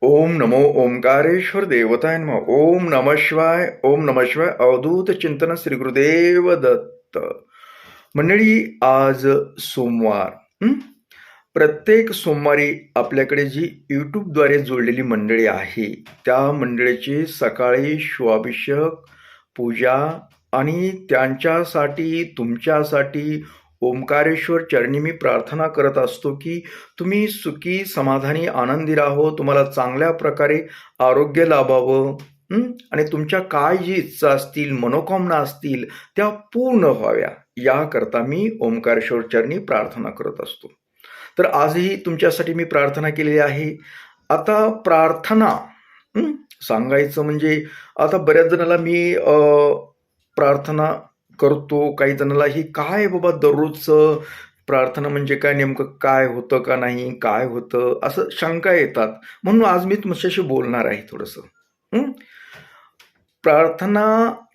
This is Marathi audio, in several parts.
ओम नमो ओंकारेश्वर देवताय नमः. ओम नमः शिवाय. ओम नमः शिवाय. अवधूत चिंतन श्री गुरुदेव दत्त. मंडळी, आज सोमवार. प्रत्येक सोमवारी आपल्याकडे जी यूट्यूबद्वारे जोडलेली मंडळी आहे त्या मंडळीची सकाळी शिवाभिषेक, पूजा आणि त्यांच्यासाठी, तुमच्यासाठी ओंकारेश्वर चरणी मी प्रार्थना करत असतो की तुम्ही सुखी, समाधानी, आनंदी राहो, तुम्हाला चांगल्या प्रकारे आरोग्य लाभावं, आणि तुमच्या काय जी इच्छा असतील, मनोकामना असतील त्या पूर्ण व्हाव्या, याकरता मी ओंकारेश्वर चरणी प्रार्थना करत असतो. तर आजही तुमच्यासाठी मी प्रार्थना केलेली आहे. आता प्रार्थना सांगायचं म्हणजे आता बऱ्याच जणाला मी प्रार्थना करतो, काही जणाला ही काय बाबा दररोजचं प्रार्थना म्हणजे काय, नेमकं काय होतं का नाही, काय होतं, असं शंका येतात. म्हणून आज मी तुमच्याशी बोलणार आहे थोडंसं. प्रार्थना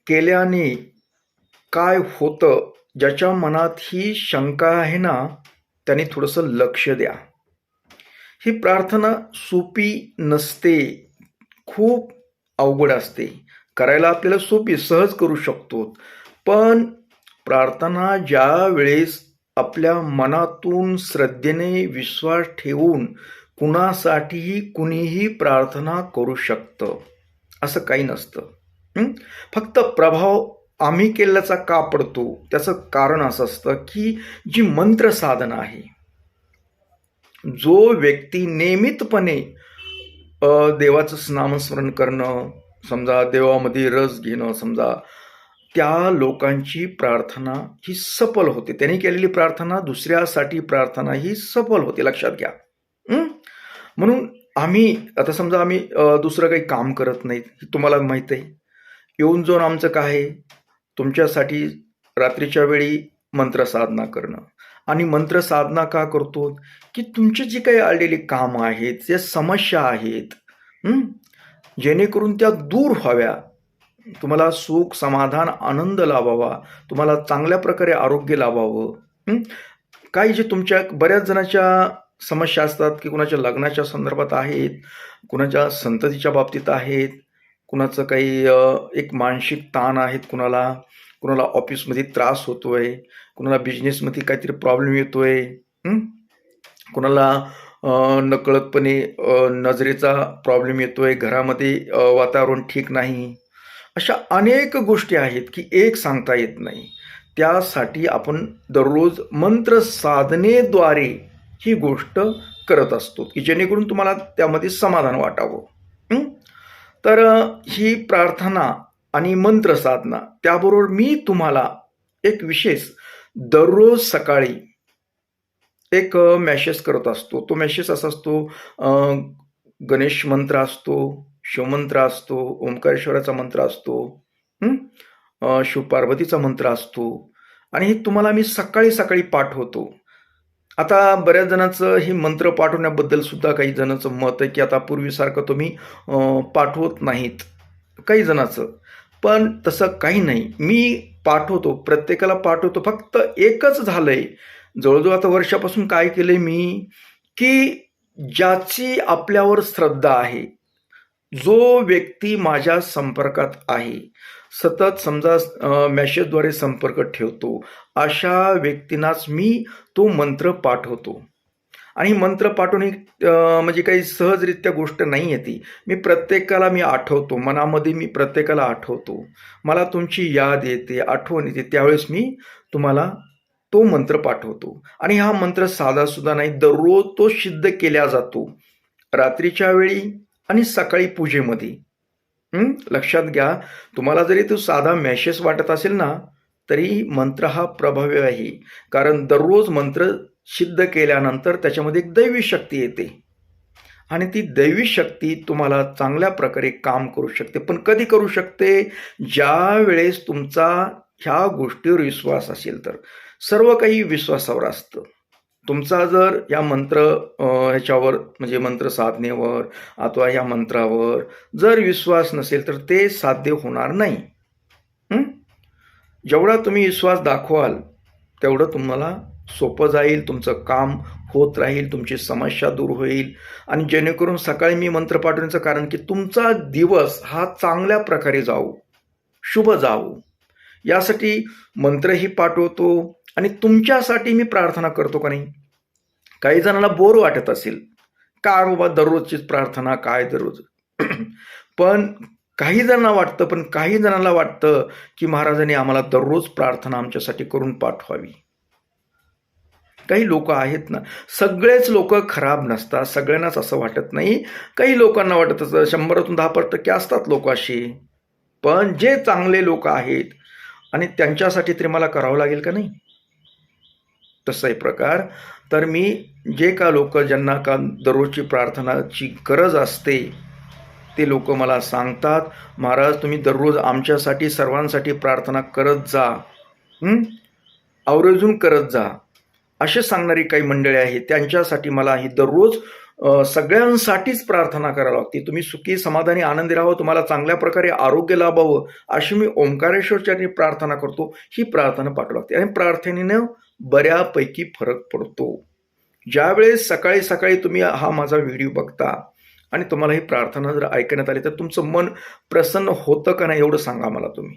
केल्याने काय होतं, ज्याच्या मनात ही शंका आहे ना, त्याने थोडंसं लक्ष द्या. ही प्रार्थना सोपी नसते, खूप अवघड असते. करायला आपल्याला सोपी, सहज करू शकतो. पण प्रार्थना ज्या वेळेस आपल्या मनातून श्रद्धेने विश्वास ठेवून कुणासाठीही कुणीही प्रार्थना करू शकतं, असं काही नसतं. फक्त प्रभाव आम्ही केल्याचा का पडतो, त्याचं कारण असं असतं की जी मंत्र साधना आहे, जो व्यक्ती नियमितपणे देवाचं नामस्मरण करणं, समजा देवामध्ये रस घेणं, समजा त्या लोकांची प्रार्थना ही सफल होते. त्यांनी केलेली प्रार्थना, दुसऱ्यासाठी प्रार्थना ही सफल होते, लक्षात घ्या. म्हणून आम्ही आता समजा आम्ही दुसरं काही काम करत नाहीत, तुम्हाला माहित आहे. येऊन जाऊन आमचं काय आहे, तुमच्यासाठी रात्रीच्या वेळी मंत्र साधना करणं. आणि मंत्र साधना का करतो की तुमची जी काही आलेली कामं आहेत, ज्या समस्या आहेत, जेणेकरून त्या दूर व्हाव्या, तुम्हाला सुख, समाधान, आनंद लाभावा, तुम्हाला चांगल्या प्रकारे आरोग्य लाभावं. काही जे तुमच्या बऱ्याच जणांच्या समस्या असतात की कुणाच्या लग्नाच्या संदर्भात आहेत, कुणाच्या संततीच्या बाबतीत आहेत, कुणाचं काही एक मानसिक ताण आहेत, कुणाला ऑफिसमध्ये त्रास होतोय, कुणाला बिझनेसमध्ये काहीतरी प्रॉब्लेम येतोय, कुणाला नकळतपणे नजरेचा प्रॉब्लेम येतोय, घरामध्ये वातावरण ठीक नाही. अशा अनेक गोष्टी आहेत की एक सांगता येत नाही. त्यासाठी आपण दररोज मंत्र साधनेद्वारे ही गोष्ट करत असतो की जेणेकरून तुम्हाला त्यामध्ये समाधान वाटावं. तर ही प्रार्थना आणि मंत्र साधना, त्याबरोबर मी तुम्हाला एक विशेष दररोज सकाळी एक मेसेज करत असतो. तो मेसेज असा असतो, गणेश मंत्र असतो, शिवमंत्र असतो, ओंकारेश्वराचा मंत्र असतो, शिवपार्वतीचा मंत्र असतो, आणि हे तुम्हाला मी सकाळी सकाळी पाठवतो. आता बऱ्याच जणांचं हे मंत्र पाठवण्याबद्दल सुद्धा काही जणांचं मत आहे की आता पूर्वीसारखं तुम्ही पाठवत नाहीत, काही जणांचं. पण तसं काही नाही, मी पाठवतो, प्रत्येकाला पाठवतो. फक्त एकच झालंय, जवळजवळ आता वर्षापासून काय केलंय मी की ज्याची आपल्यावर श्रद्धा आहे, जो व्यक्ती माझ्या संपर्कात आहे, सतत समजा मेसेजद्वारे संपर्क ठेवतो, अशा व्यक्तींनाच मी तो मंत्र पाठवतो. आणि मंत्र पाठवणे म्हणजे काही सहजरित्या गोष्ट नाही आहे ती. मी प्रत्येकाला आठवतो, मनामध्ये मी प्रत्येकाला आठवतो. मला तुमची याद येते, आठवण येते, त्यावेळेस मी तुम्हाला तो मंत्र पाठवतो. आणि हा मंत्र साधासुद्धा नाही, दररोज तो सिद्ध केला जातो, रात्रीच्या वेळी आणि सकाळी पूजेमध्ये. लक्षात घ्या, तुम्हाला जरी तो साधा मेसेज वाटत असेल ना, तरी मंत्र हा प्रभावी आहे. कारण दररोज मंत्र सिद्ध केल्यानंतर त्याच्यामध्ये एक दैवी शक्ती येते, आणि ती दैवी शक्ती तुम्हाला चांगल्या प्रकारे काम करू शकते. पण कधी करू शकते, ज्या वेळेस तुमचा ह्या गोष्टीवर विश्वास असेल तर. सर्व काही विश्वासावर असतं. तुमचा जर या मंत्र ह्याच्यावर म्हणजे मंत्र साधनेवर अथवा ह्या मंत्रावर जर विश्वास नसेल तर ते साध्य होणार नाही. जेवढा तुम्ही विश्वास दाखवाल तेवढं तुम्हाला सोपं जाईल, तुमचं काम होत राहील, तुमची समस्या दूर होईल. आणि जेणेकरून सकाळी मी मंत्र पाठवण्याचं कारण की तुमचा दिवस हा चांगल्या प्रकारे जाऊ, शुभ जाऊ, यासाठी मंत्रही पाठवतो आणि तुमच्यासाठी मी प्रार्थना करतो का नाही. काही जणांना बोर वाटत असेल, का बाबा दररोजचीच प्रार्थना, काय दररोज पण काही जणांना वाटतं, पण काही जणांना वाटतं की महाराजांनी आम्हाला दररोज प्रार्थना आमच्यासाठी करून पाठवावी. काही लोक आहेत ना, सगळेच लोक खराब नसतात, सगळ्यांनाच असं वाटत नाही. काही लोकांना वाटत असतं, 100तून 10% असतात लोक अशी. पण जे चांगले लोक आहेत आणि त्यांच्यासाठी तरी मला करावं लागेल का नाही, तसाही प्रकार. तर मी जे का लोक ज्यांना का दररोजची प्रार्थनाची गरज असते, ते लोक मला सांगतात, महाराज तुम्ही दररोज आमच्यासाठी सर्वांसाठी प्रार्थना करत जा, आवर्जून करत जा. असे सांगणारी काही मंडळी आहेत, त्यांच्यासाठी मला ही दररोज सगळ्यांसाठीच प्रार्थना करावी लागते. तुम्ही सुखी समाधानी आनंदी राहावं, तुम्हाला चांगल्या प्रकारे आरोग्य लाभावं, अशी मी ओंकारेश्वरची प्रार्थना करतो. ही प्रार्थना पाठवावी लागते आणि प्रार्थनेनं बऱ्यापैकी फरक पडतो. ज्यावेळेस सकाळी सकाळी तुम्ही हा माझा व्हिडिओ बघता आणि तुम्हाला ही प्रार्थना जर ऐकण्यात आली, तर तुमचं मन प्रसन्न होतं का नाही एवढं सांगा मला तुम्ही.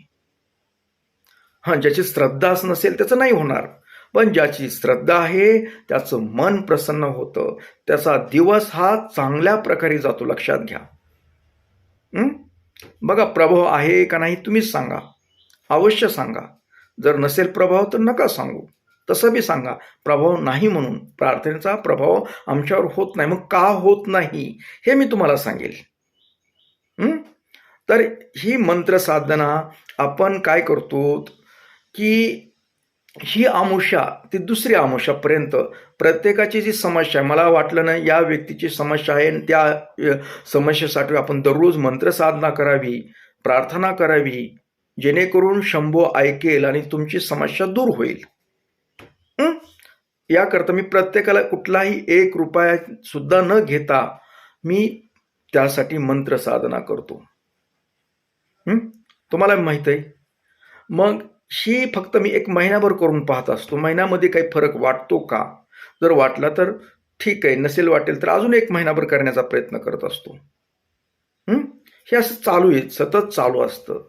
ज्याची श्रद्धाच नसेल त्याचं नाही होणार, पण ज्याची श्रद्धा आहे त्याचं मन प्रसन्न होतं, त्याचा दिवस हा चांगल्या प्रकारे जातो. लक्षात घ्या. बघा, प्रभाव आहे का नाही तुम्हीच सांगा, अवश्य सांगा. जर नसेल प्रभाव तर नका सांगू, तसं बी सांगा प्रभाव नाही म्हणून. प्रार्थनेचा प्रभाव आमच्यावर होत नाही, मग का होत नाही हे मी तुम्हाला सांगेल. तर ही मंत्र साधना आपण काय करतो की ही आमुषा ती दुसरी आमुषापर्यंत प्रत्येकाची जी समस्या आहे, मला वाटलं ना या व्यक्तीची समस्या आहे, त्या समस्येसाठी आपण दररोज मंत्र साधना करावी, प्रार्थना करावी, जेणेकरून शंभो ऐकेल आणि तुमची समस्या दूर होईल. याकरता मी प्रत्येकाला कुठलाही 1 रुपया सुद्धा न घेता मी त्यासाठी मंत्र साधना करतो. तुम्हाला माहित आहे. मग ही फक्त मी 1 महिनाभर करून पाहत असतो. महिन्यामध्ये काही फरक वाटतो का? जर वाटला तर ठीक आहे, नसेल वाटेल तर अजून 1 महिनाभर करण्याचा प्रयत्न करत असतो. हे असं चालू आहे, सतत चालू असतं.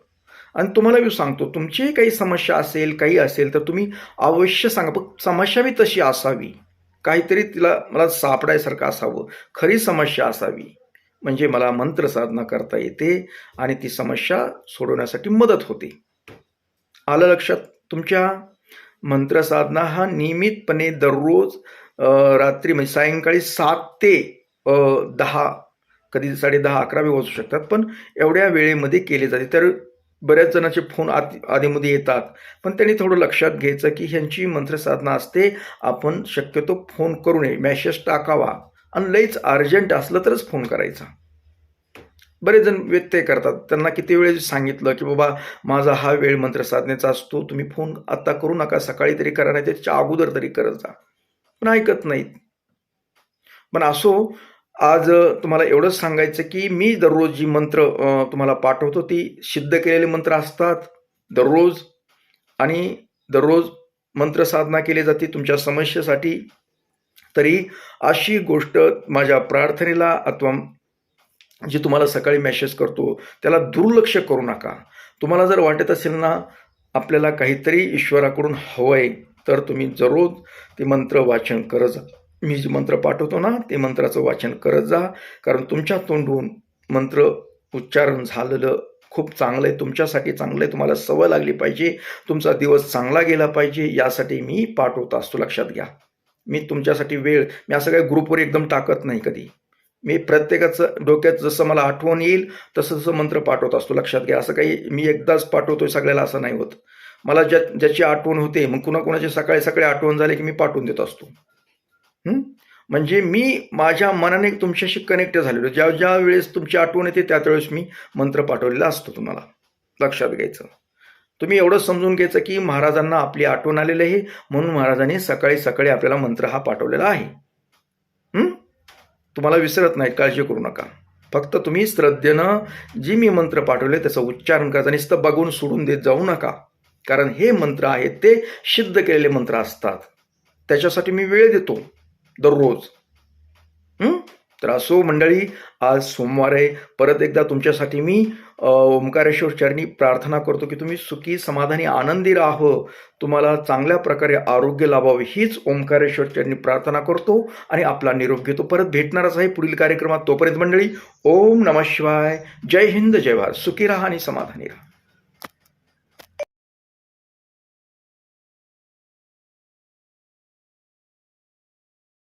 आणि तुम्हाला मी सांगतो, तुमची काही समस्या असेल, काही असेल तर तुम्ही अवश्य सांगा. पण समस्या बी तशी असावी, काहीतरी तिला मला सापडायसारखं असावं, खरी समस्या असावी, म्हणजे मला मंत्र साधना करता येते आणि ती समस्या सोडवण्यासाठी मदत होते. आलं लक्षात तुमच्या? मंत्र साधना हा नियमितपणे दररोज रात्री म्हणजे सायंकाळी 7 ते 10, कधी 10:30, 11 वाजू शकतात, पण एवढ्या वेळेमध्ये केले जाते. तर बऱ्याच जणांचे फोन आधीमध्ये येतात, पण त्यांनी थोडं लक्षात घ्यायचं की ह्यांची मंत्र साधना असते. आपण शक्यतो फोन करू नये, मेसेज टाकावा आणि लईच अर्जंट असलं तरच फोन करायचा. बरेच जण व्यत्यय करतात. त्यांना किती वेळ सांगितलं की बाबा माझा हा वेळ मंत्र साधनेचा असतो, तुम्ही फोन आता करू नका, सकाळी तरी करा, नाही त्याच्या अगोदर तरी करत जा, पण ऐकत नाहीत. पण असो, आज तुम्हाला एवढंच सांगायचं की मी दररोज जी मंत्र तुम्हाला पाठवतो ती सिद्ध केलेले मंत्र असतात दररोज, आणि दररोज मंत्र साधना केली जाते तुमच्या समस्येसाठी. तरी अशी गोष्ट माझ्या प्रार्थनेला अथवा जे तुम्हाला सकाळी मेसेज करतो त्याला दुर्लक्ष करू नका. तुम्हाला जर वाटत असेल ना आपल्याला काहीतरी ईश्वराकडून हवंय, तर तुम्ही जरूर ते मंत्र वाचन करत जा. मी जे मंत्र पाठवतो ना ते मंत्राचं वाचन करत जा, कारण तुमच्या तोंडून मंत्र उच्चारण झालेलं खूप चांगलं आहे, तुमच्यासाठी चांगलं आहे. तुम्हाला सवय लागली पाहिजे, तुमचा दिवस चांगला गेला पाहिजे, यासाठी मी पाठवत असतो. लक्षात घ्या, मी तुमच्यासाठी वेळ मी असं काही ग्रुपवर एकदम टाकत नाही कधी. मी प्रत्येकाचं डोक्यात जसं मला आठवण येईल तसं तसं मंत्र पाठवत असतो. लक्षात घ्या, असं काही मी एकदाच पाठवतोय सगळ्याला असं नाही होत. मला ज्याची आठवण होते, मग कुणाकुणाची सकाळी सकाळी आठवण झाली की मी पाठवून देत असतो. म्हणजे मी माझ्या मनाने तुमच्याशी कनेक्ट झालेलो. ज्या ज्या वेळेस तुमची आठवण येते त्याच वेळेस मी मंत्र पाठवलेला असतो. तुम्हाला लक्षात घ्यायचं. तुम्ही एवढं समजून घ्यायचं की महाराजांना आपली आठवण आलेली आहे, म्हणून महाराजांनी सकाळी सकाळी आपल्याला मंत्र हा पाठवलेला आहे. तुम्हाला विसरत नाही, काळजी करू नका. फक्त तुम्ही श्रद्धेनं जी मी मंत्र पाठवले त्याचं उच्चारण करायचं, नुसतं बघून सोडून देत जाऊ नका, कारण हे मंत्र आहेत ते सिद्ध केलेले मंत्र असतात. त्याच्यासाठी मी वेळ देतो दररोज. तर असो मंडळी, आज सोमवार आहे. परत एकदा तुमच्यासाठी मी ओंकारेश्वर चरणी प्रार्थना करतो की तुम्ही सुखी, समाधानी, आनंदी राहावं, तुम्हाला चांगल्या प्रकारे आरोग्य लाभावे, हीच ओंकारेश्वर चरणी प्रार्थना करतो आणि आपला निरोप घेतो. परत भेटणारच आहे पुढील कार्यक्रमात. तोपर्यंत मंडळी, ओम नमः शिवाय. जय हिंद, जय भारत. सुखी राहा आणि समाधानी राहा.